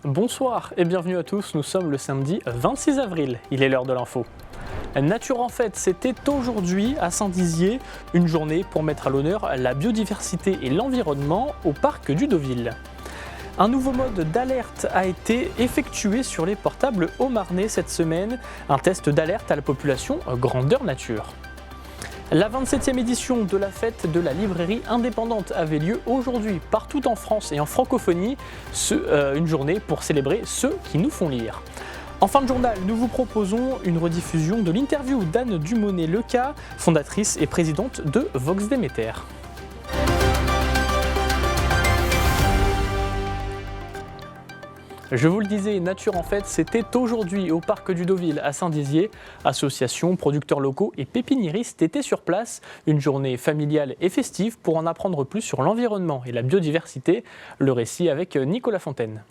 Bonsoir et bienvenue à tous, nous sommes le samedi 26 avril, il est l'heure de l'info. Nature en fête, c'était aujourd'hui à Saint-Dizier, une journée pour mettre à l'honneur la biodiversité et l'environnement au parc du Deauville. Un nouveau mode d'alerte a été effectué sur les portables haut-marnais cette semaine, un test d'alerte à la population grandeur nature. La 27e édition de la fête de la librairie indépendante avait lieu aujourd'hui partout en France et en francophonie, une journée pour célébrer ceux qui nous font lire. En fin de journal, nous vous proposons une rediffusion de l'interview d'Anne Dumonet-Leca, fondatrice et présidente de Vox Demeter. Je vous le disais, Nature en fête, c'était aujourd'hui au parc du Deauville à Saint-Dizier. Associations, producteurs locaux et pépiniéristes étaient sur place. Une journée familiale et festive pour en apprendre plus sur l'environnement et la biodiversité. Le récit avec Nicolas Fontaine.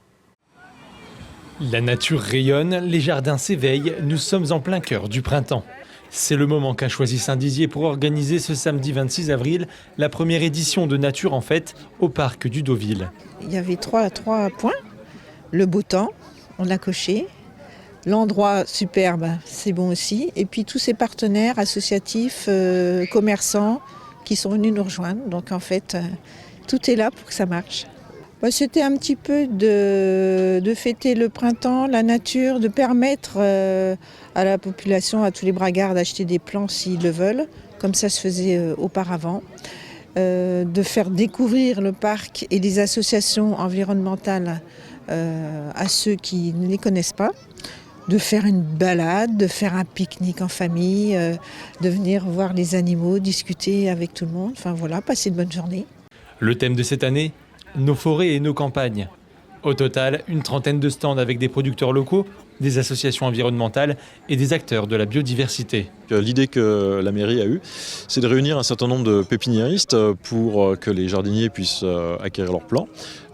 La nature rayonne, les jardins s'éveillent, nous sommes en plein cœur du printemps. C'est le moment qu'a choisi Saint-Dizier pour organiser ce samedi 26 avril la première édition de Nature en fête au parc du Deauville. Il y avait trois points. Le beau temps, on l'a coché. L'endroit superbe, c'est bon aussi. Et puis tous ces partenaires associatifs, commerçants qui sont venus nous rejoindre. Donc en fait, tout est là pour que ça marche. C'était un petit peu de fêter le printemps, la nature, de permettre à la population, à tous les bragards d'acheter des plants s'ils le veulent, comme ça se faisait auparavant. De faire découvrir le parc et les associations environnementales à ceux qui ne les connaissent pas, de faire une balade, de faire un pique-nique en famille, de venir voir les animaux, discuter avec tout le monde, enfin voilà, passer une bonne journée. Le thème de cette année, nos forêts et nos campagnes. Au total, une trentaine de stands avec des producteurs locaux, des associations environnementales et des acteurs de la biodiversité. L'idée que la mairie a eue, c'est de réunir un certain nombre de pépiniéristes pour que les jardiniers puissent acquérir leurs plants.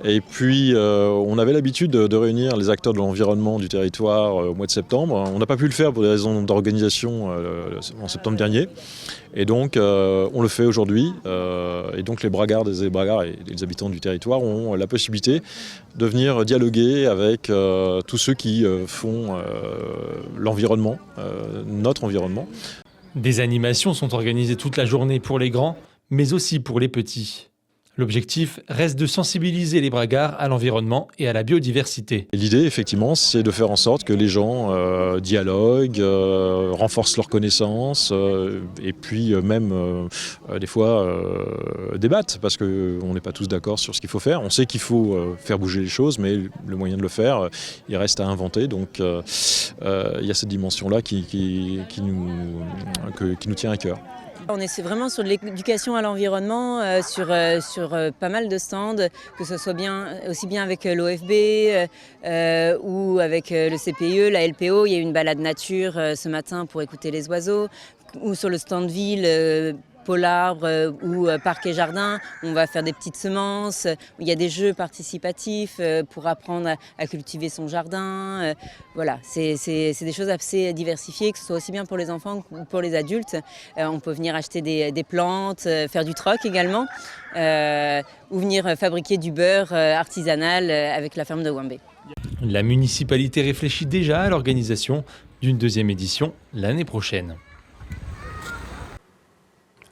Et puis, on avait l'habitude de réunir les acteurs de l'environnement du territoire au mois de septembre. On n'a pas pu le faire pour des raisons d'organisation en septembre dernier. Et donc, on le fait aujourd'hui. Et donc, les bragards et les habitants du territoire ont la possibilité de venir dialoguer avec tous ceux qui font l'environnement, notre environnement. Des animations sont organisées toute la journée pour les grands, mais aussi pour les petits. L'objectif reste de sensibiliser les bragards à l'environnement et à la biodiversité. L'idée, effectivement, c'est de faire en sorte que les gens dialoguent, renforcent leurs connaissances et puis même des fois débattent parce qu'on n'est pas tous d'accord sur ce qu'il faut faire. On sait qu'il faut faire bouger les choses, mais le moyen de le faire, il reste à inventer. Donc il y a cette dimension-là qui nous tient à cœur. On est vraiment sur l'éducation à l'environnement, sur pas mal de stands, que ce soit aussi bien avec l'OFB ou avec le CPE, la LPO. Il y a eu une balade nature ce matin pour écouter les oiseaux, ou sur le stand ville. Pôle arbre ou parc et jardin, on va faire des petites semences, il y a des jeux participatifs pour apprendre à cultiver son jardin. Voilà, c'est des choses assez diversifiées, que ce soit aussi bien pour les enfants que pour les adultes. On peut venir acheter des plantes, faire du troc également, ou venir fabriquer du beurre artisanal avec la ferme de Wambé. La municipalité réfléchit déjà à l'organisation d'une deuxième édition l'année prochaine.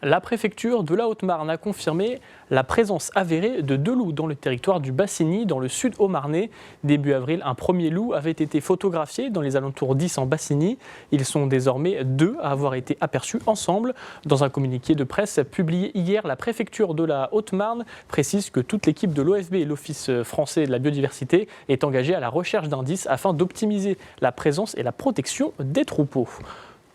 La préfecture de la Haute-Marne a confirmé la présence avérée de 2 loups dans le territoire du Bassigny, dans le sud Haut-Marnais. Début avril, un premier loup avait été photographié dans les alentours d'Is en Bassigny. Ils sont désormais 2 à avoir été aperçus ensemble. Dans un communiqué de presse publié hier, la préfecture de la Haute-Marne précise que toute l'équipe de l'OFB et l'Office français de la biodiversité est engagée à la recherche d'indices afin d'optimiser la présence et la protection des troupeaux.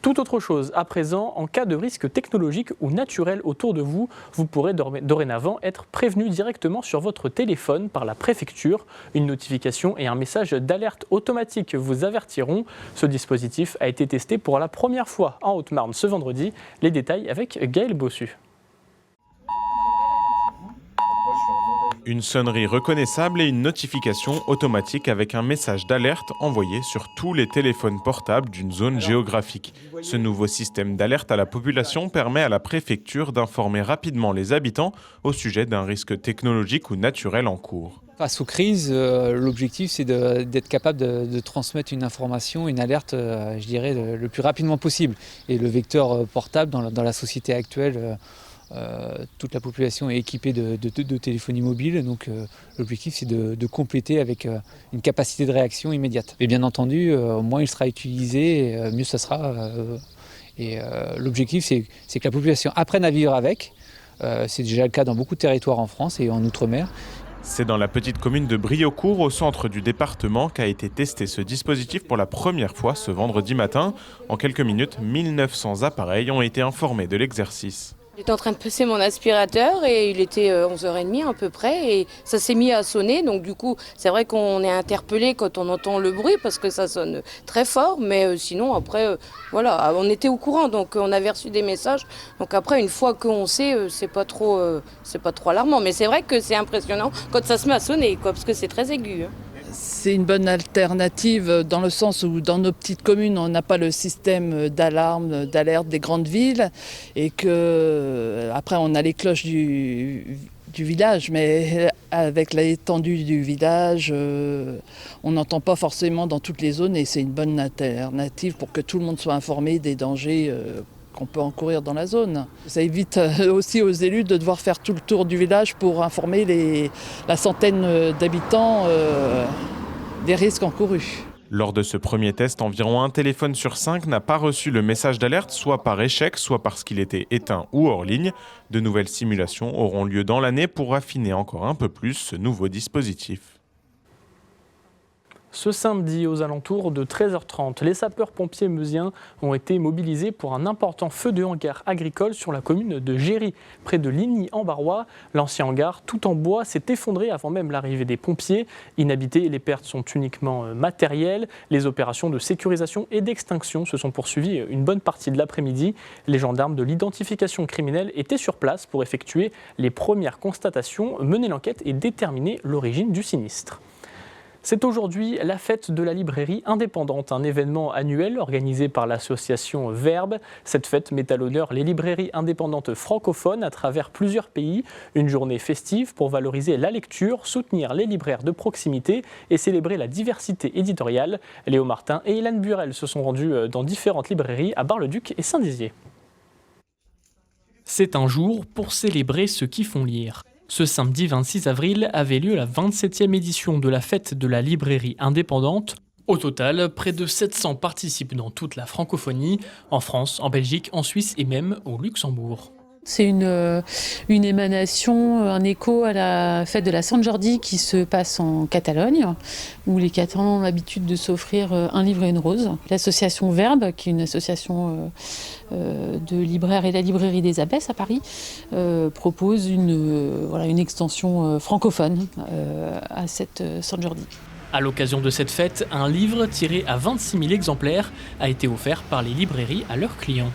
Tout autre chose, à présent, en cas de risque technologique ou naturel autour de vous, vous pourrez dorénavant être prévenu directement sur votre téléphone par la préfecture. Une notification et un message d'alerte automatique vous avertiront. Ce dispositif a été testé pour la première fois en Haute-Marne ce vendredi. Les détails avec Gaël Bossu. Une sonnerie reconnaissable et une notification automatique avec un message d'alerte envoyé sur tous les téléphones portables d'une zone géographique. Ce nouveau système d'alerte à la population permet à la préfecture d'informer rapidement les habitants au sujet d'un risque technologique ou naturel en cours. Face aux crises, l'objectif c'est d'être capable de transmettre une information, une alerte, je dirais, le plus rapidement possible. Et le vecteur portable dans la société actuelle, toute la population est équipée de téléphonie mobile, donc l'objectif c'est de compléter avec une capacité de réaction immédiate. Et bien entendu, moins il sera utilisé, mieux ça sera. L'objectif c'est que la population apprenne à vivre avec. C'est déjà le cas dans beaucoup de territoires en France et en Outre-mer. C'est dans la petite commune de Briaucourt, au centre du département, qu'a été testé ce dispositif pour la première fois ce vendredi matin. En quelques minutes, 1900 appareils ont été informés de l'exercice. J'étais en train de passer mon aspirateur et il était 11h30 à peu près et ça s'est mis à sonner. Donc du coup, c'est vrai qu'on est interpellé quand on entend le bruit parce que ça sonne très fort. Mais sinon, après, voilà, on était au courant, donc on avait reçu des messages. Donc après, une fois qu'on sait, c'est pas trop alarmant. Mais c'est vrai que c'est impressionnant quand ça se met à sonner, quoi, parce que c'est très aigu. C'est une bonne alternative dans le sens où dans nos petites communes, on n'a pas le système d'alarme, d'alerte des grandes villes et que après on a les cloches du village, mais avec l'étendue du village, on n'entend pas forcément dans toutes les zones et c'est une bonne alternative pour que tout le monde soit informé des dangers qu'on peut encourir dans la zone. Ça évite aussi aux élus de devoir faire tout le tour du village pour informer la centaine d'habitants des risques encourus. Lors de ce premier test, environ un téléphone sur 5 n'a pas reçu le message d'alerte, soit par échec, soit parce qu'il était éteint ou hors ligne. De nouvelles simulations auront lieu dans l'année pour affiner encore un peu plus ce nouveau dispositif. Ce samedi, aux alentours de 13h30, les sapeurs-pompiers meusiens ont été mobilisés pour un important feu de hangar agricole sur la commune de Géry, près de Ligny-en-Barrois. L'ancien hangar, tout en bois, s'est effondré avant même l'arrivée des pompiers. Inhabité, les pertes sont uniquement matérielles. Les opérations de sécurisation et d'extinction se sont poursuivies une bonne partie de l'après-midi. Les gendarmes de l'identification criminelle étaient sur place pour effectuer les premières constatations, mener l'enquête et déterminer l'origine du sinistre. C'est aujourd'hui la fête de la librairie indépendante, un événement annuel organisé par l'association Verbe. Cette fête met à l'honneur les librairies indépendantes francophones à travers plusieurs pays. Une journée festive pour valoriser la lecture, soutenir les libraires de proximité et célébrer la diversité éditoriale. Léo Martin et Hélène Burel se sont rendus dans différentes librairies à Bar-le-Duc et Saint-Dizier. C'est un jour pour célébrer ceux qui font lire. Ce samedi 26 avril avait lieu la 27e édition de la fête de la librairie indépendante. Au total, près de 700 participent dans toute la francophonie, en France, en Belgique, en Suisse et même au Luxembourg. C'est une émanation, un écho à la fête de la Sant Jordi qui se passe en Catalogne, où les Catalans ont l'habitude de s'offrir un livre et une rose. L'association Verbe, qui est une association de libraires et la librairie des Abbesses à Paris, propose une extension francophone à cette Sant Jordi. À l'occasion de cette fête, un livre tiré à 26 000 exemplaires a été offert par les librairies à leurs clients.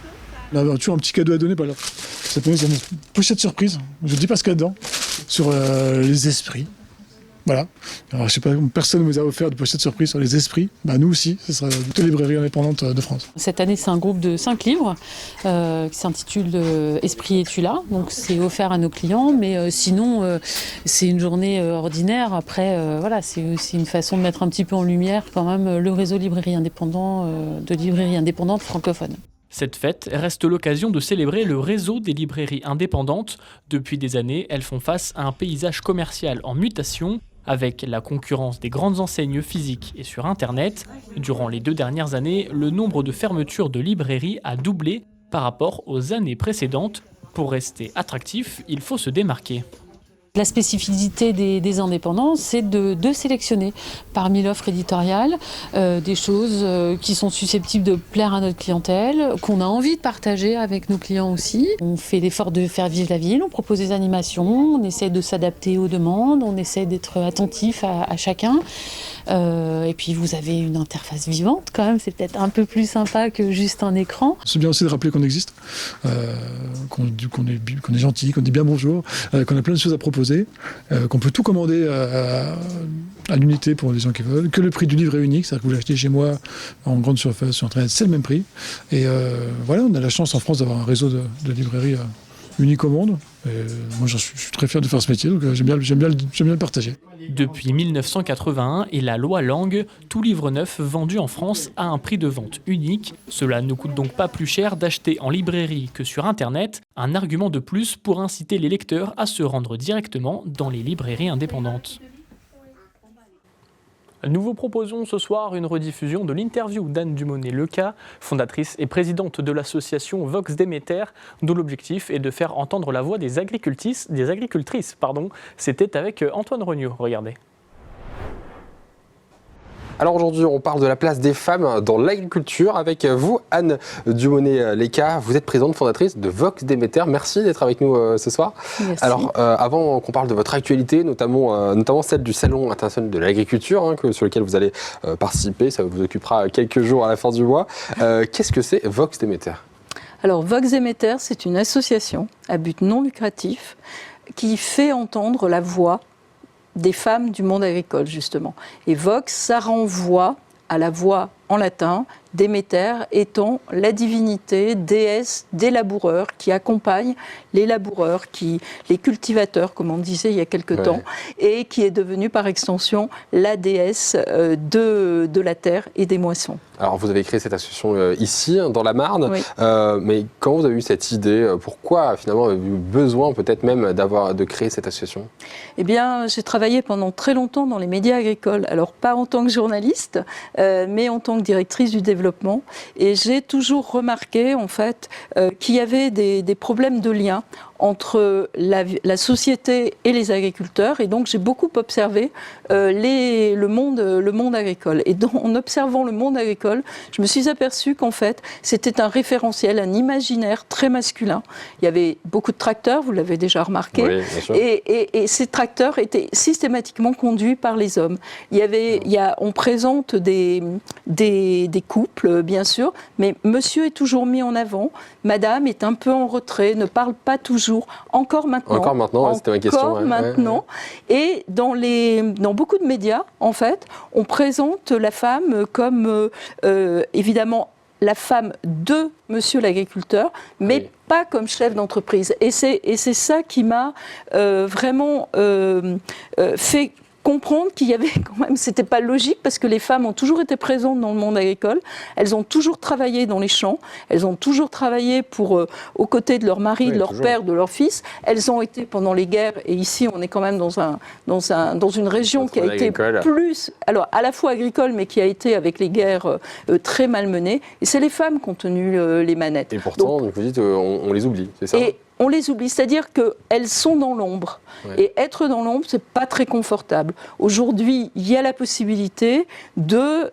On a toujours un petit cadeau à donner, voilà. Cette année, c'est une pochette surprise. Je ne dis pas ce qu'il y a dedans, sur les esprits. Voilà. Alors, je sais pas, personne ne nous a offert de pochette surprise sur les esprits. Bah, nous aussi, ce sera toutes les librairies indépendantes de France. Cette année, c'est un groupe de 5 livres qui s'intitule Esprit es-tu là ? Donc, c'est offert à nos clients, mais sinon, c'est une journée ordinaire. Après, c'est aussi une façon de mettre un petit peu en lumière quand même le réseau librairie indépendant de librairies indépendantes francophones. Cette fête reste l'occasion de célébrer le réseau des librairies indépendantes. Depuis des années, elles font face à un paysage commercial en mutation, avec la concurrence des grandes enseignes physiques et sur Internet. Durant les 2 dernières années, le nombre de fermetures de librairies a doublé par rapport aux années précédentes. Pour rester attractif, il faut se démarquer. La spécificité des indépendants, c'est de sélectionner parmi l'offre éditoriale des choses qui sont susceptibles de plaire à notre clientèle, qu'on a envie de partager avec nos clients aussi. On fait l'effort de faire vivre la ville, on propose des animations, on essaie de s'adapter aux demandes, on essaie d'être attentif à chacun. Et puis vous avez une interface vivante quand même, c'est peut-être un peu plus sympa que juste un écran. C'est bien aussi de rappeler qu'on existe, qu'on est gentil, qu'on dit bien bonjour, qu'on a plein de choses à proposer, qu'on peut tout commander à l'unité pour les gens qui veulent, que le prix du livre est unique, c'est-à-dire que vous l'achetez chez moi en grande surface sur Internet, c'est le même prix. Et voilà, on a la chance en France d'avoir un réseau de librairies unique au monde. Et moi, je suis très fier de faire ce métier, donc j'aime bien le partager. Depuis 1981 et la loi Langue, tout livre neuf vendu en France a un prix de vente unique. Cela ne coûte donc pas plus cher d'acheter en librairie que sur Internet, un argument de plus pour inciter les lecteurs à se rendre directement dans les librairies indépendantes. Nous vous proposons ce soir une rediffusion de l'interview d'Anne Dumonet-Leca, fondatrice et présidente de l'association Vox Déméter, dont l'objectif est de faire entendre la voix des agricultrices. C'était avec Antoine Regnault, regardez. Alors aujourd'hui, on parle de la place des femmes dans l'agriculture avec vous, Anne Dumonet-Leca. Vous êtes présidente fondatrice de Vox Déméter. Merci d'être avec nous ce soir. Merci. Alors, avant qu'on parle de votre actualité, notamment celle du Salon international de l'agriculture, sur lequel vous allez participer, ça vous occupera quelques jours à la fin du mois. Qu'est-ce que c'est Vox Déméter ? Alors, Vox Déméter, c'est une association à but non lucratif qui fait entendre la voix des femmes du monde agricole, justement. Et Vox, ça renvoie à la voix en latin, Déméter étant la divinité, déesse des laboureurs qui accompagne les laboureurs, les cultivateurs, comme on disait il y a quelque temps, et qui est devenue par extension la déesse de la terre et des moissons. Alors vous avez créé cette association ici, dans la Marne, mais quand vous avez eu cette idée, pourquoi finalement avez-vous eu besoin peut-être même de créer cette association ? Eh bien, j'ai travaillé pendant très longtemps dans les médias agricoles, alors pas en tant que journaliste, mais en tant que directrice du développement. Et j'ai toujours remarqué, en fait, qu'il y avait des problèmes de lien entre la société et les agriculteurs. Et donc, j'ai beaucoup observé le monde agricole. Et en observant le monde agricole, je me suis aperçue qu'en fait, c'était un référentiel, un imaginaire très masculin. Il y avait beaucoup de tracteurs, vous l'avez déjà remarqué. Oui, bien sûr. Et ces tracteurs étaient systématiquement conduits par les hommes. On présente des couples, bien sûr, mais monsieur est toujours mis en avant, madame est un peu en retrait, ne parle pas toujours. Encore maintenant, c'était ma question. Et dans beaucoup de médias, en fait, on présente la femme comme, évidemment, la femme de monsieur l'agriculteur, mais pas comme chef d'entreprise. Et c'est ça qui m'a vraiment fait comprendre qu'il y avait quand même, c'était pas logique parce que les femmes ont toujours été présentes dans le monde agricole, elles ont toujours travaillé dans les champs, elles ont toujours travaillé aux côtés de leur mari, de leur père, de leur fils, elles ont été pendant les guerres, et ici on est quand même dans une région qui a été plus, alors à la fois agricole, mais qui a été avec les guerres très malmenées, et c'est les femmes qui ont tenu les manettes. Et pourtant, donc vous dites, on les oublie, c'est ça ? On les oublie, c'est-à-dire qu'elles sont dans l'ombre. Et être dans l'ombre, c'est pas très confortable. Aujourd'hui, il y a la possibilité de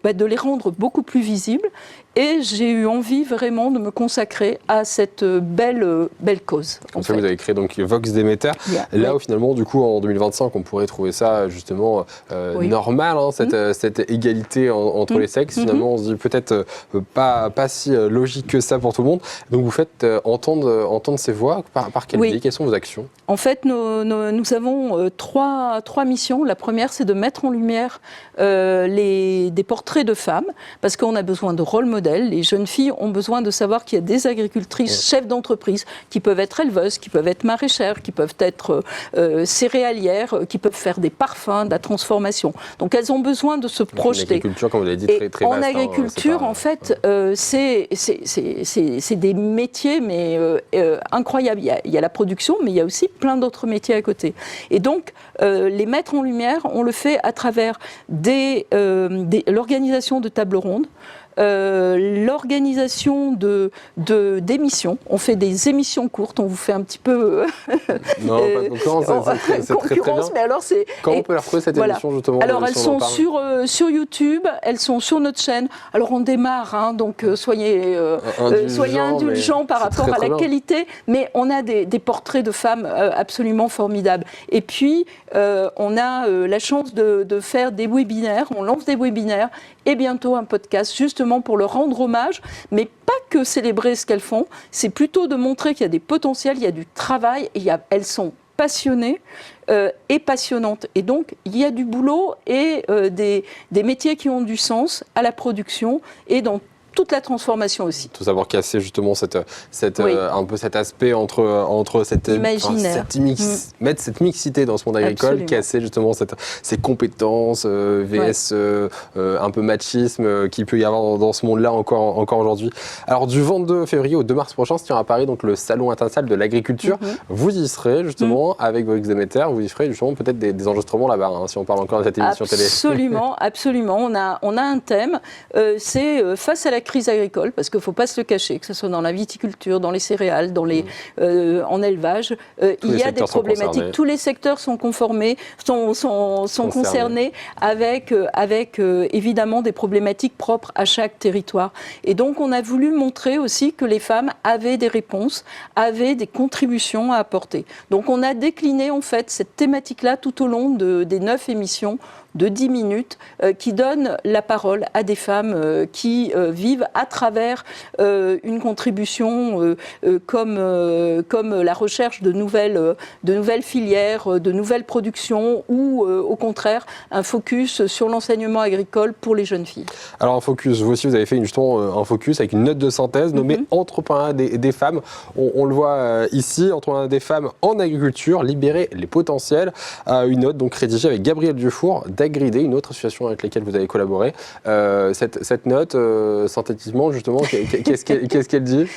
les rendre beaucoup plus visibles. Et j'ai eu envie vraiment de me consacrer à cette belle cause. Comme ça, vous avez créé donc Vox Déméter. Là où finalement, du coup, en 2025, on pourrait trouver ça justement normal, cette égalité entre les sexes. Finalement, on se dit peut-être pas si logique que ça pour tout le monde. Donc vous faites entendre ces voix par quel biais ? Quelles sont vos actions ? En fait, nous avons trois missions. La première, c'est de mettre en lumière des portraits de femmes, parce qu'on a besoin de rôle modèle. Les jeunes filles ont besoin de savoir qu'il y a des agricultrices, chefs d'entreprise, qui peuvent être éleveuses, qui peuvent être maraîchères, qui peuvent être céréalières, qui peuvent faire des parfums, de la transformation. Donc elles ont besoin de se projeter. L'agriculture, comme vous l'avez dit, très vaste. En agriculture, en fait, c'est des métiers mais incroyables. Il y a la production, mais il y a aussi plein d'autres métiers à côté. Et donc, les mettre en lumière, on le fait à travers l'organisation de tables rondes, l'organisation d'émissions. On fait des émissions courtes, on vous fait un petit peu... non, pas de concurrence, c'est très bien. Mais alors Comment on peut la retrouver cette émission justement ? Alors elles sont sur YouTube, elles sont sur notre chaîne. Alors on démarre, donc soyez indulgents par rapport à la qualité, mais on a des portraits de femmes absolument formidables. Et puis on a la chance de faire des webinaires, on lance des webinaires et bientôt un podcast justement pour leur rendre hommage, mais pas que célébrer ce qu'elles font, c'est plutôt de montrer qu'il y a des potentiels, il y a du travail, et elles sont passionnées et passionnantes. Et donc, il y a du boulot et des métiers qui ont du sens à la production et dans toute la transformation aussi. Tout savoir casser justement un peu cet aspect entre cette mettre cette mixité dans ce monde agricole, Absolument. casser justement ces compétences vs un peu machisme qu'il peut y avoir dans ce monde-là encore aujourd'hui. Alors du 22 février au 2 mars prochain se tient à Paris donc le salon international de l'agriculture. Vous y serez justement avec Vox Demeter, vous y ferez justement peut-être des enregistrements là-bas, hein, si on parle encore de cette émission télé. Absolument. On a un thème, c'est face à la crise agricole, parce qu'il ne faut pas se le cacher, que ce soit dans la viticulture, dans les céréales, en élevage, il y a des problématiques. Tous les secteurs sont concernés avec évidemment des problématiques propres à chaque territoire. Et donc on a voulu montrer aussi que les femmes avaient des réponses, avaient des contributions à apporter. Donc on a décliné en fait cette thématique-là tout au long des 9 émissions de 10 minutes qui donnent la parole à des femmes qui vivent à travers une contribution comme la recherche de nouvelles filières, de nouvelles productions ou au contraire un focus sur l'enseignement agricole pour les jeunes filles. Alors un focus, vous aussi vous avez fait justement un focus avec une note de synthèse nommée Entrepreneuriat des femmes. On le voit ici, Entrepreneuriat des femmes en agriculture, libérer les potentiels. Une note donc rédigée avec Gabriel Dufour d'Agridé, une autre association avec laquelle vous avez collaboré. Cette note, synthétiquement, justement, qu'est-ce qu'elle dit ?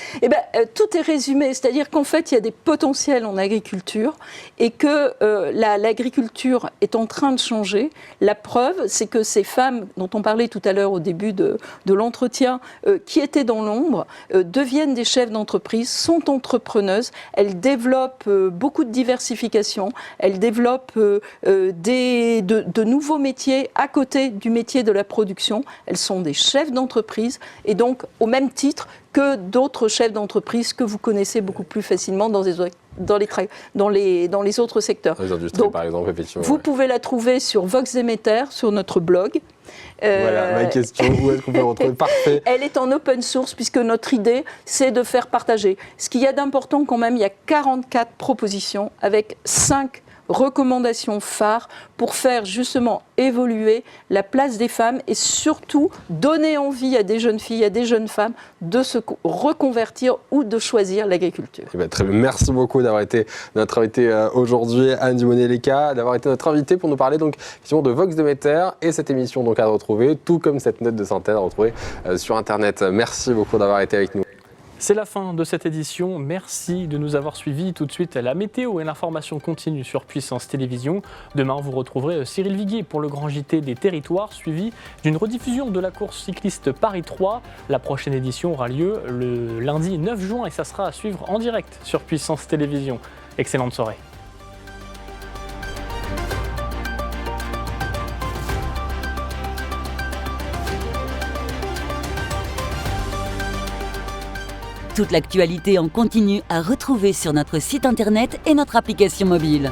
Tout est résumé, c'est-à-dire qu'en fait, il y a des potentiels en agriculture et que l'agriculture est en train de changer. La preuve, c'est que ces femmes dont on parlait tout à l'heure au début de l'entretien, qui étaient dans l'ombre, deviennent des chefs d'entreprise, sont entrepreneuses, elles développent beaucoup de diversification, elles développent de nouveaux métiers à côté du métier de la production. Elles sont des chefs d'entreprise et donc au même titre que d'autres chefs d'entreprise que vous connaissez beaucoup plus facilement dans les autres secteurs. Dans les industries, donc, par exemple, effectivement. Vous pouvez la trouver sur Vox Demeter, sur notre blog. Voilà, ma question, où est-ce qu'on peut la retrouver ? Parfait. Elle est en open source puisque notre idée, c'est de faire partager. Ce qu'il y a d'important quand même, il y a 44 propositions avec 5 recommandations phares pour faire justement évoluer la place des femmes et surtout donner envie à des jeunes filles, à des jeunes femmes de se reconvertir ou de choisir l'agriculture. Très bien. Merci beaucoup d'avoir été notre invitée aujourd'hui, Anne Dumosnet-Léca, d'avoir été notre invitée pour nous parler donc effectivement de Vox Demeter et cette émission donc à retrouver, tout comme cette note de synthèse à retrouver sur Internet. Merci beaucoup d'avoir été avec nous. C'est la fin de cette édition. Merci de nous avoir suivis. Tout de suite, la météo et l'information continue sur Puissance Télévisions. Demain, vous retrouverez Cyril Viguier pour le grand JT des territoires, suivi d'une rediffusion de la course cycliste Paris 3. La prochaine édition aura lieu le lundi 9 juin et ça sera à suivre en direct sur Puissance Télévisions. Excellente soirée. Toute l'actualité en continu à retrouver sur notre site internet et notre application mobile.